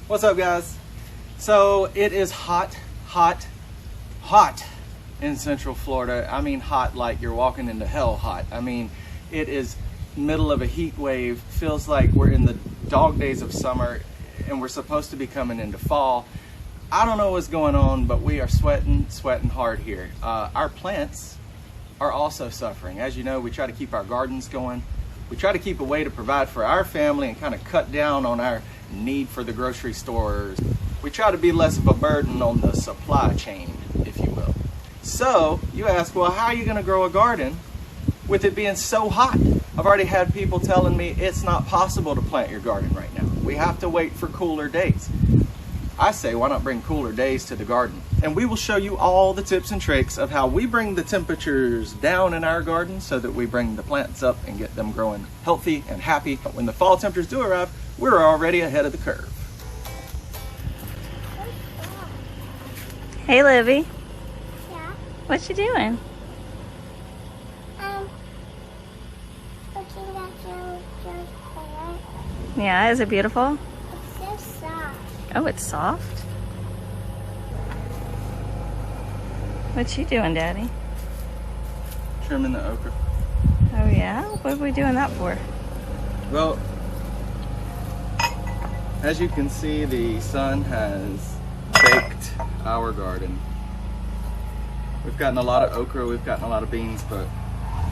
What's up, guys? So it is hot in Central Florida. I mean hot like you're walking into hell hot. I mean, it is middle of a heat wave. Feels like we're in the dog days of summer and we're supposed to be coming into fall. I don't know what's going on, but we are sweating hard here. Our plants are also suffering. As you know, we try to keep our gardens going. We try to keep a way to provide for our family and kind of cut down on our need for the grocery stores. We try to be less of a burden on the supply chain, if you will. So you ask, well, how are you going to grow a garden with it being so hot? I've already had people telling me it's not possible to plant your garden right now. We have to wait for cooler days. I say, why not bring cooler days to the garden? And we will show you all the tips and tricks of how we bring the temperatures down in our garden so that we bring the plants up and get them growing healthy and happy. But when the fall temperatures do arrive, we're already ahead of the curve. Hey, Livy. Yeah. What you doing? Looking at your plant. Yeah, is it beautiful? It's so soft. Oh, it's soft. What you doing, Daddy? Trimming the okra. Oh yeah? What are we doing that for? Well, as you can see, the sun has baked our garden. We've gotten a lot of okra, we've gotten a lot of beans, but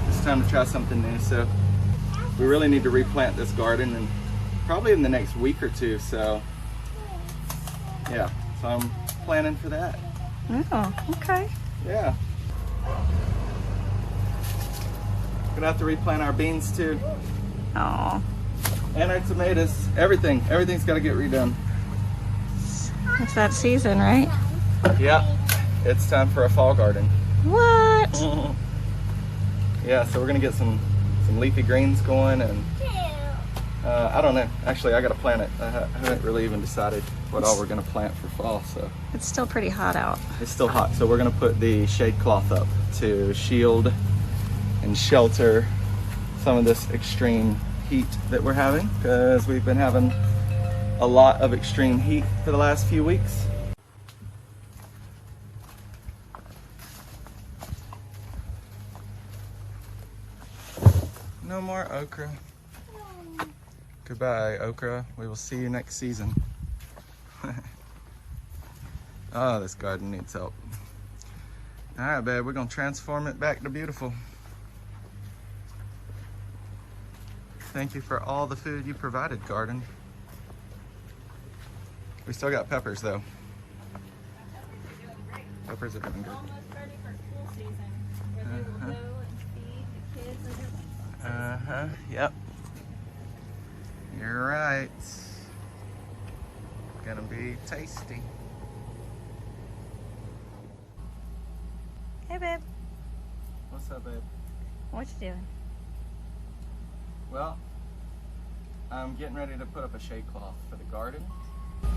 it's time to try something new. So we really need to replant this garden, and probably in the next week or two. So yeah, so I'm planning for that. Oh, okay. Yeah. Gonna have to replant our beans too. Oh, And our tomatoes, everything's got to get redone. it's that season, right? Yep, it's time for a fall garden. What? Yeah, so we're gonna get some leafy greens going, and I don't know. Actually, I gotta plant it. I haven't really even decided what all we're gonna plant for fall. So It's still pretty hot out. it's still hot, so we're gonna put the shade cloth up to shield and shelter some of this extreme heat that we're having, because we've been having a lot of extreme heat for the last few weeks. No more okra. Goodbye, okra. We will see you next season. Oh, this garden needs help. All right, babe, we're gonna transform it back to beautiful. Thank you for all the food you provided, garden. We still got peppers, though. Peppers are doing good. Yep. You're right. Gonna be tasty. Hey, babe. What's up, babe? What you doing? Well, I'm getting ready to put up a shade cloth for the garden.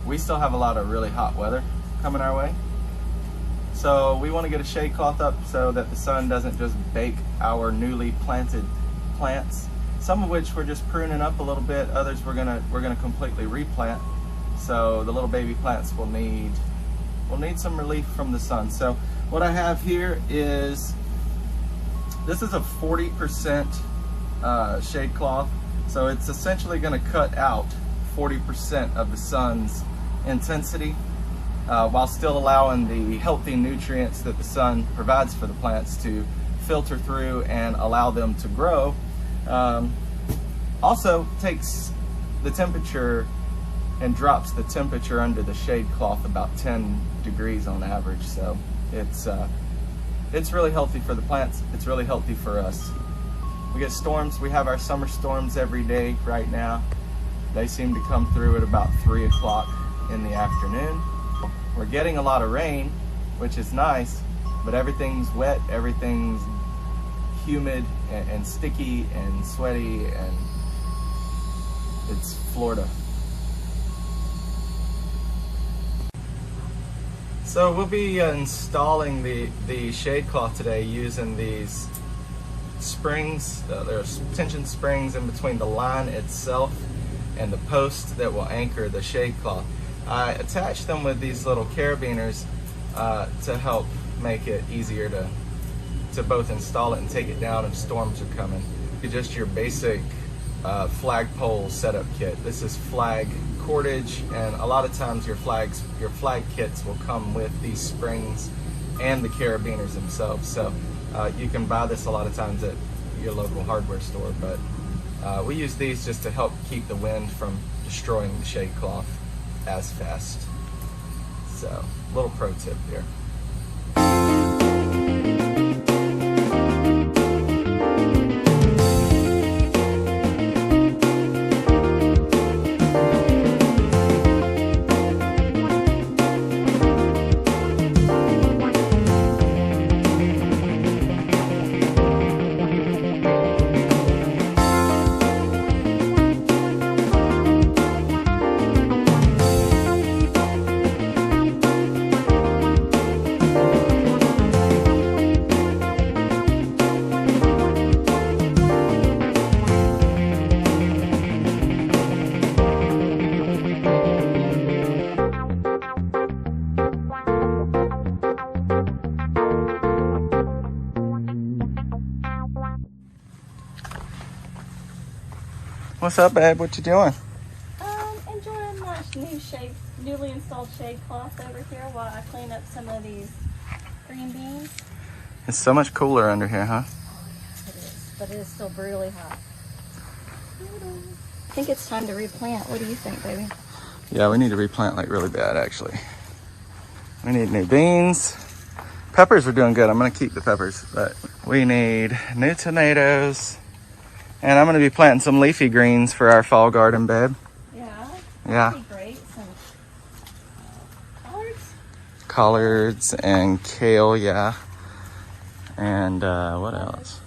We still have a lot of really hot weather coming our way. So we want to get a shade cloth up so that the sun doesn't just bake our newly planted plants. Some of which we're just pruning up a little bit, others we're gonna completely replant. So the little baby plants will need some relief from the sun. So what I have here is, this is a 40% shade cloth. So it's essentially gonna cut out 40% of the sun's intensity while still allowing the healthy nutrients that the sun provides for the plants to filter through and allow them to grow. Also takes the temperature and drops the temperature under the shade cloth about 10 degrees on average. So it's really healthy for the plants. It's really healthy for us. We get storms. We have our summer storms every day right now. They seem to come through at about 3 o'clock in the afternoon. We're getting a lot of rain, which is nice, but everything's wet, everything's humid and sticky and sweaty, and it's Florida. So we'll be installing the shade cloth today using these springs. There's tension springs in between the line itself and the post that will anchor the shade cloth. I attached them with these little carabiners to help make it easier to both install it and take it down if storms are coming. Just your basic flagpole setup kit. This is flag cordage, and a lot of times your flag kits will come with these springs and the carabiners themselves. So you can buy this a lot of times at your local hardware store, but we use these just to help keep the wind from destroying the shade cloth as fast. So, little pro tip there. What's up, babe? What you doing? Enjoying my newly installed shade cloth over here while I clean up some of these green beans. It's so much cooler under here, huh? It is, but it is still brutally hot. I think it's time to replant. What do you think, baby? Yeah, we need to replant like really bad, actually. We need new beans. Peppers are doing good. I'm gonna keep the peppers, but we need new tomatoes. And I'm gonna be planting some leafy greens for our fall garden, babe. Yeah. Yeah. That'd be great. Some collards. Collards and kale, yeah. And what else?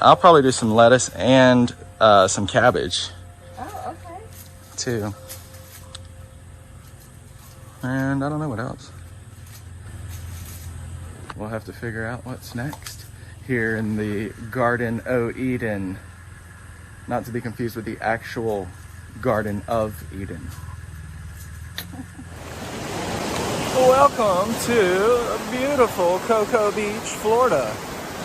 I'll probably do some lettuce and some cabbage. Oh, okay. Too. And I don't know what else. We'll have to figure out what's next here in the Garden o' Eden. Not to be confused with the actual Garden of Eden. Welcome to beautiful Cocoa Beach, Florida.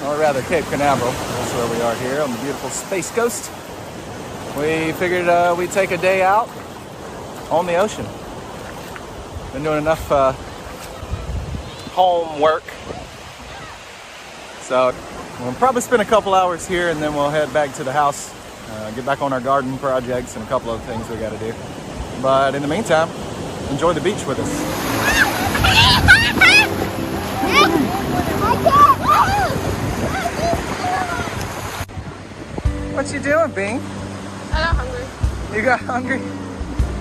Or rather, Cape Canaveral. That's where we are here on the beautiful Space Coast. We figured we'd take a day out on the ocean. Been doing enough homework. So we'll probably spend a couple hours here and then we'll head back to the house. Get back on our garden projects and a couple other things we got to do. But in the meantime, enjoy the beach with us. What you doing, Bing? I got hungry. You got hungry?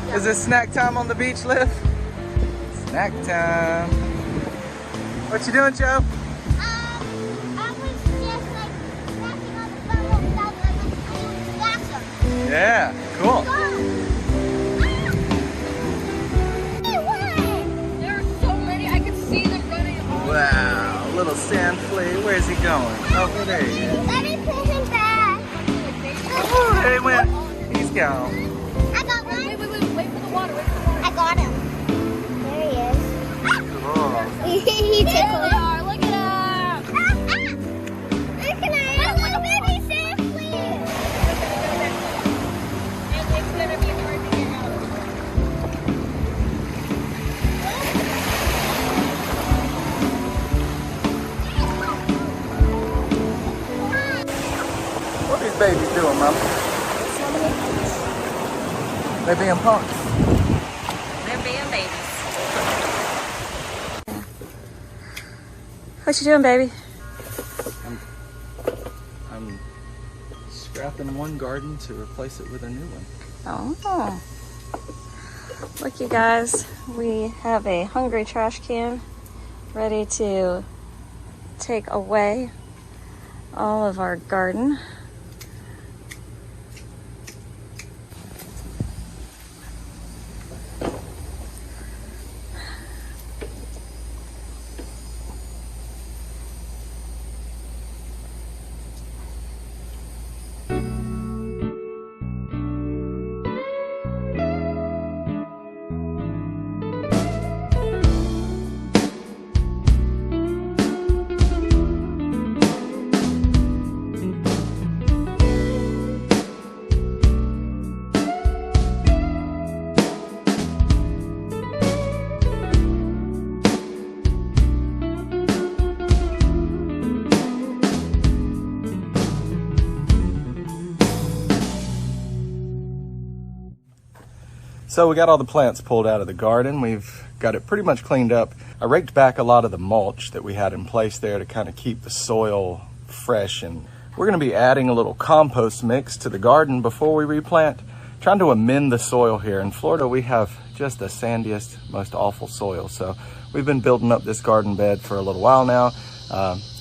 Yeah. Is it snack time on the beach, Liv? Snack time. What you doing, Joe? Yeah, cool. There are so many. I can see them running all. Wow, little sand flea. Where's he going? Oh, there he is. Let me put him back. Oh, there he went. He's gone. I got one. Wait for the water. Wait for the water. I got him. There he is. Cool. He tickled. Look at him. Look at him. Look at baby sand flea. It's gonna be hard to get out. What are these babies doing, Mama? They being punks. They're being babies. What you doing, baby? I'm scrapping one garden to replace it with a new one. Oh. Look, you guys, we have a hungry trash can ready to take away all of our garden. So we got all the plants pulled out of the garden. We've got it pretty much cleaned up. I raked back a lot of the mulch that we had in place there to kind of keep the soil fresh, and we're going to be adding a little compost mix to the garden before we replant, trying to amend the soil here. In Florida, we have just the sandiest, most awful soil. So we've been building up this garden bed for a little while now,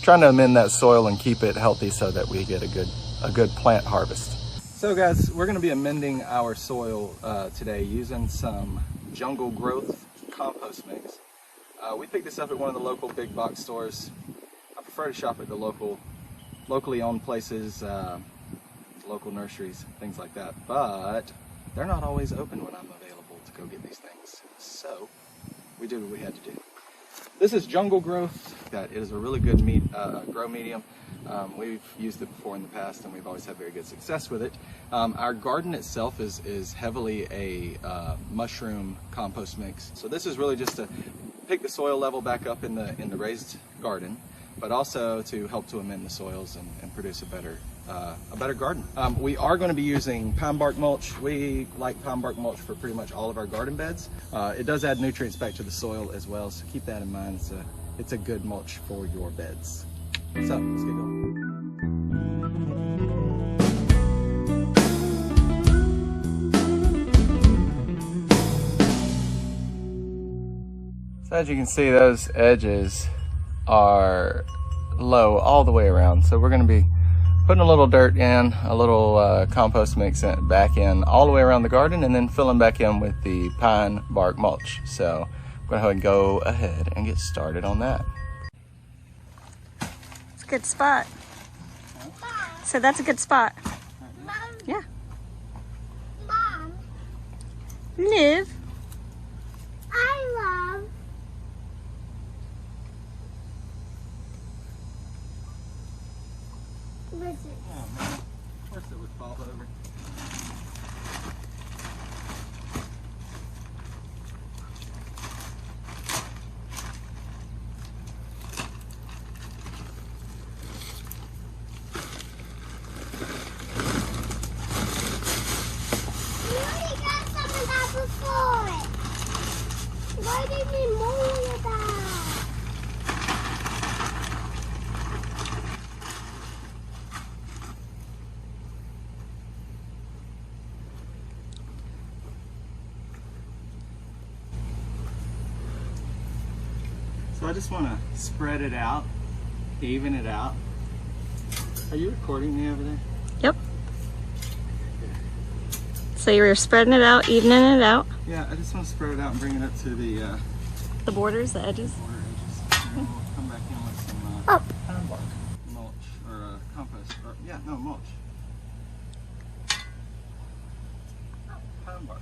trying to amend that soil and keep it healthy so that we get a good plant harvest. So guys, we're going to be amending our soil today using some Jungle Growth compost mix. We picked this up at one of the local big box stores. I prefer to shop at the locally owned places, local nurseries, things like that, but they're not always open when I'm available to go get these things. So we did what we had to do. This is Jungle Growth. It is a really good grow medium. We've used it before in the past and we've always had very good success with it. Our garden itself is heavily a mushroom compost mix. So this is really just to pick the soil level back up in the raised garden, but also to help to amend the soils and produce a better garden. We are going to be using pine bark mulch. We like pine bark mulch for pretty much all of our garden beds. It does add nutrients back to the soil as well, so keep that in mind. It's a good mulch for your beds. So let's get going. So as you can see, those edges are low all the way around. So we're going to be putting a little dirt in, a little compost mix back in all the way around the garden, and then filling back in with the pine bark mulch. So I'm going to go ahead and get started on that. It's a good spot. So that's a good spot. Mom, Yeah. Mom, Liv. I love lizards. Oh man, of course it would fall over. You already got some of that before. Why did we mold that? So I just want to spread it out, even it out. Are you recording me over there? Yep. So you're spreading it out, evening it out. Yeah, I just want to spread it out and bring it up to the The borders, the edges. border edges. And then we'll come back in with some pine bark mulch or compost. Or, yeah, no, mulch. Pine bark.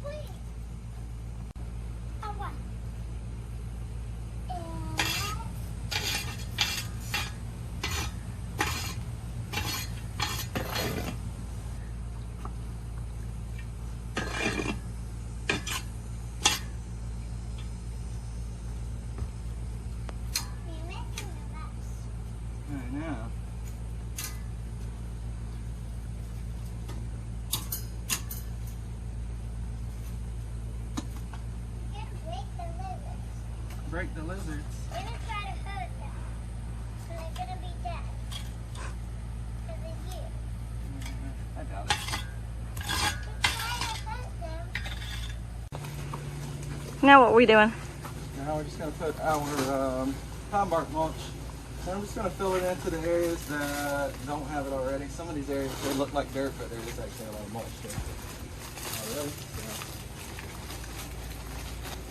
Wait. I want. I know. Break the lizards. We're gonna try to hurt them. So they're gonna be dead. Because of you. I doubt it. We're trying to hurt them. Now what are we doing? Now we're just going to put our pine bark mulch. And I'm just going to fill it into the areas that don't have it already. Some of these areas, they look like dirt, but there is actually a lot of mulch there. Already.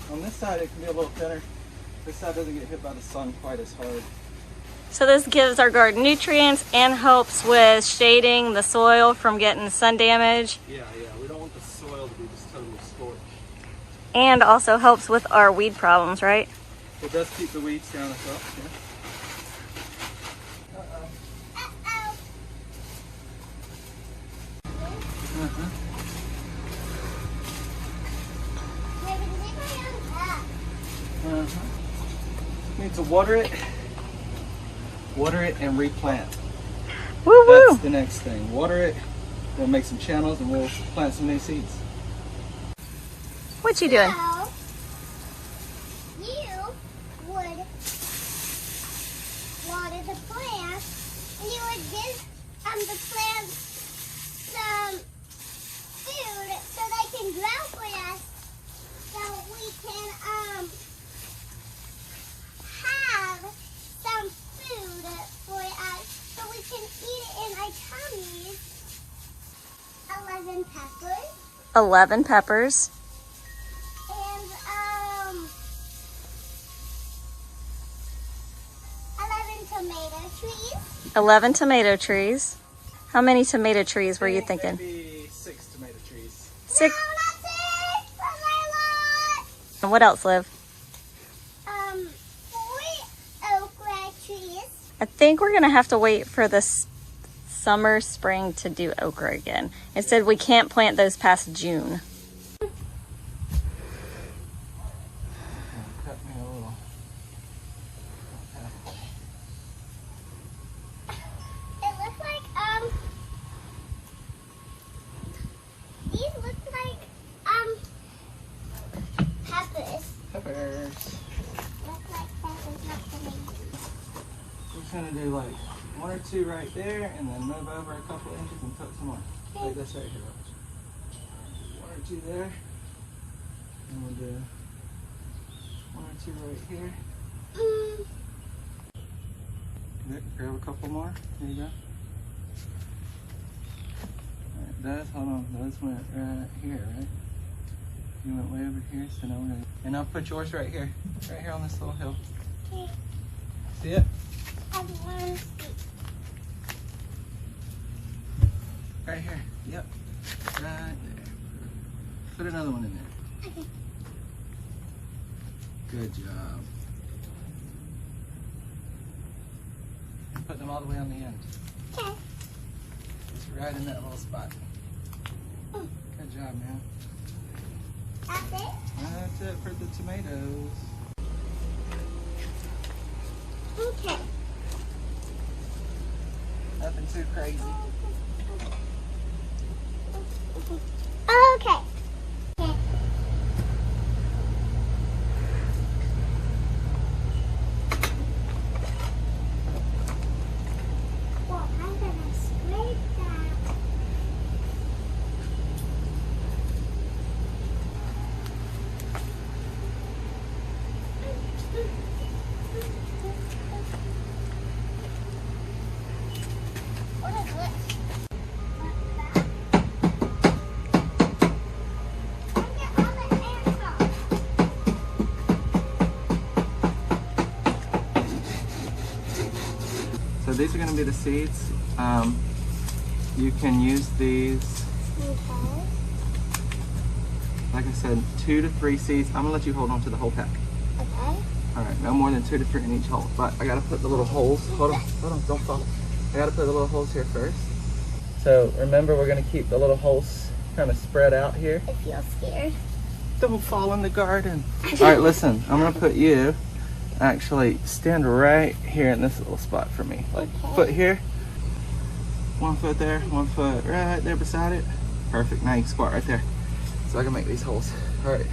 So. On this side, it can be a little thinner. This side doesn't get hit by the sun quite as hard. So this gives our garden nutrients and helps with shading the soil from getting sun damage, Yeah, we don't want the soil to be just totally scorched. and also helps with our weed problems, right? It does keep the weeds down as well. Yeah. Uh-oh. Uh-huh. Maybe leave it on top. Need to water it and replant. Woo woo! That's the next thing. Water it We'll make some channels and we'll plant some new seeds. What you doing? So, you would water the plants, and you would give the plants some food so they can grow for us, so we can have some food for us, so we can eat it in our tummies. 11 peppers. 11 peppers. And 11 tomato trees. 11 tomato trees. How many tomato trees were you thinking? Maybe 6 tomato trees. 6. No, not 6. That's a lot. And what else, Liv? 4 okra trees. I think we're gonna have to wait for this summer, spring to do okra again. It said we can't plant those past June. Cut me a little. It looks like these look like peppers. Peppers. Look like peppers, not tomatoes. We're just gonna do like 1 or 2 right there, and then move over a couple inches and put some more. Like this right here. 1 or 2 there. And we'll do 1 or 2 right here. Good. Grab a couple more. There you go. Alright, those, hold on, those went right here, right? You went way over here, so now we're gonna, and I'll put yours right here on this little hill. Okay. See it? I want to see. Right here. Yep. Right there. Put another one in there. Okay. Good job. Put them all the way on the end. Okay. Just right in that little spot. Mm. Good job, man. That's it? That's it for the tomatoes. Okay. Nothing too crazy. Okay. Okay. Well, I'm gonna scrape that. What is this? So these are going to be the seeds. You can use these, Okay. like I said, 2 to 3 seeds. I'm going to let you hold on to the whole pack. Okay. All right, no more than 2 to 3 in each hole. But I got to put the little holes. Hold on, don't fall. I got to put the little holes here first. So remember, we're going to keep the little holes kind of spread out here. I feel scared. Don't fall in the garden. All right, listen, I'm going to put you, actually stand right here in this little spot for me. Like Okay. foot here, 1 foot there, 1 foot right there beside it. Perfect, now you can squat right there. So I can make these holes. All right,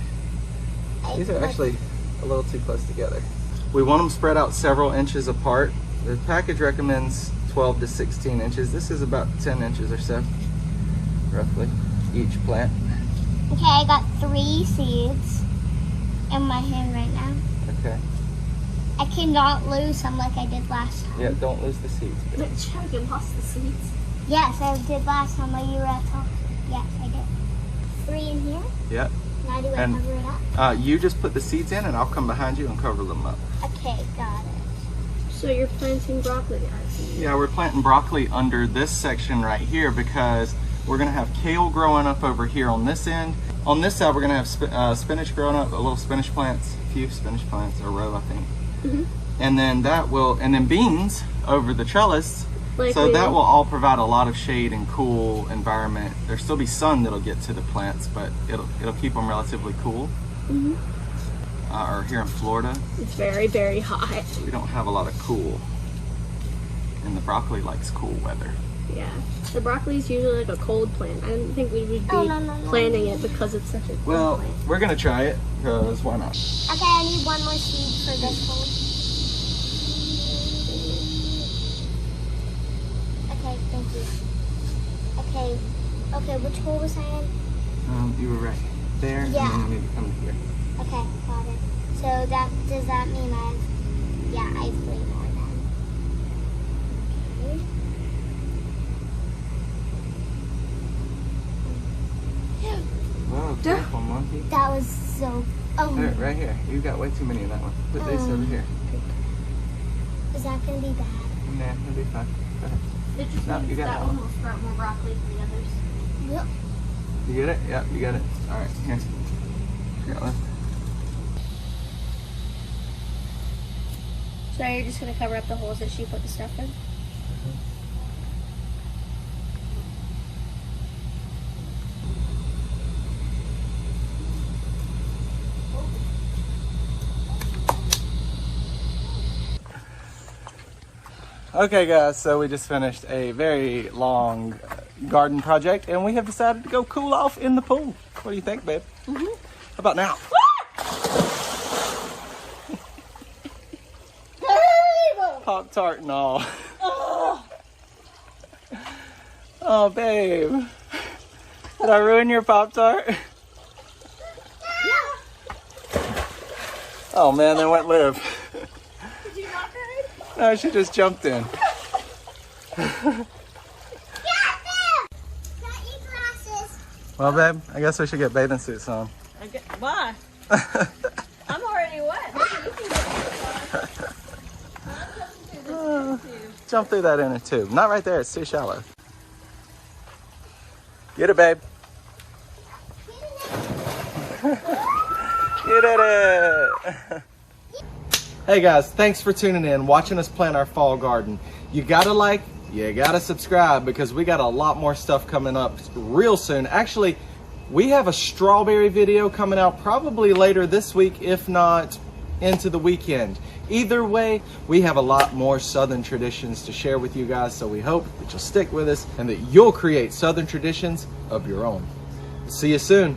these are actually a little too close together. We want them spread out several inches apart. The package recommends 12 to 16 inches. This is about 10 inches or so, roughly, each plant. Okay, I got 3 seeds in my hand right now. Okay. I cannot lose them like I did last time. Yeah, don't lose the seeds. You lost the seeds. Yes, I did last time while you were at home. Yes, I did. 3 in here. Yep. Now do I And- cover it up? You just put the seeds in and I'll come behind you and cover them up. Okay, got it. So you're planting broccoli, I see. Yeah, we're planting broccoli under this section right here because we're gonna have kale growing up over here on this end. On this side, we're gonna have spinach growing up, a little spinach plants, a few spinach plants, a row, I think. And then and then beans over the trellis. So that will all provide a lot of shade and cool environment. There'll still be sun that'll get to the plants, but it'll keep them relatively cool. Or here in Florida, It's very, very hot. we don't have a lot of cool, and the broccoli likes cool weather. Yeah. The broccoli is usually like a cold plant. I didn't think we would be planting it because it's such a cold Well, plant. we're gonna try it, because why not? Okay, I need one more seed for this hole. Okay, thank you. Okay, which hole was I in? You were right there, Yeah. and then you need to come here. Okay, got it. So does that mean I have 3 more then? Okay. Whoa, careful, monkey. That was so. Oh, There, right here. You got way too many of that one. Put these over here. is that gonna be bad? Nah, it'll be fine. Go ahead. It just No, means you got that that one one. will sprout more broccoli than the others. Yep. You get it? Yep, you got it. All right, here. You got one. So you're just gonna cover up the holes that she put the stuff in? Okay guys, so we just finished a very long garden project and we have decided to go cool off in the pool. What do you think, babe? How about now? Pop-Tart and all. Oh, babe. Did I ruin your Pop-Tart? Oh man, they went live. Did you knock her in? No, she just jumped in. Well, babe, I guess we should get bathing suits on. Okay. Why? I'm already wet. Maybe you can get Jump through that inner tube. Not right there, it's too shallow. Get it, babe. You did it! Hey guys, thanks for tuning in, watching us plant our fall garden. You gotta like, you gotta subscribe, because we got a lot more stuff coming up real soon. Actually, we have a strawberry video coming out probably later this week, if not into the weekend. Either way, we have a lot more Southern traditions to share with you guys, so we hope that you'll stick with us and that you'll create Southern traditions of your own. See you soon.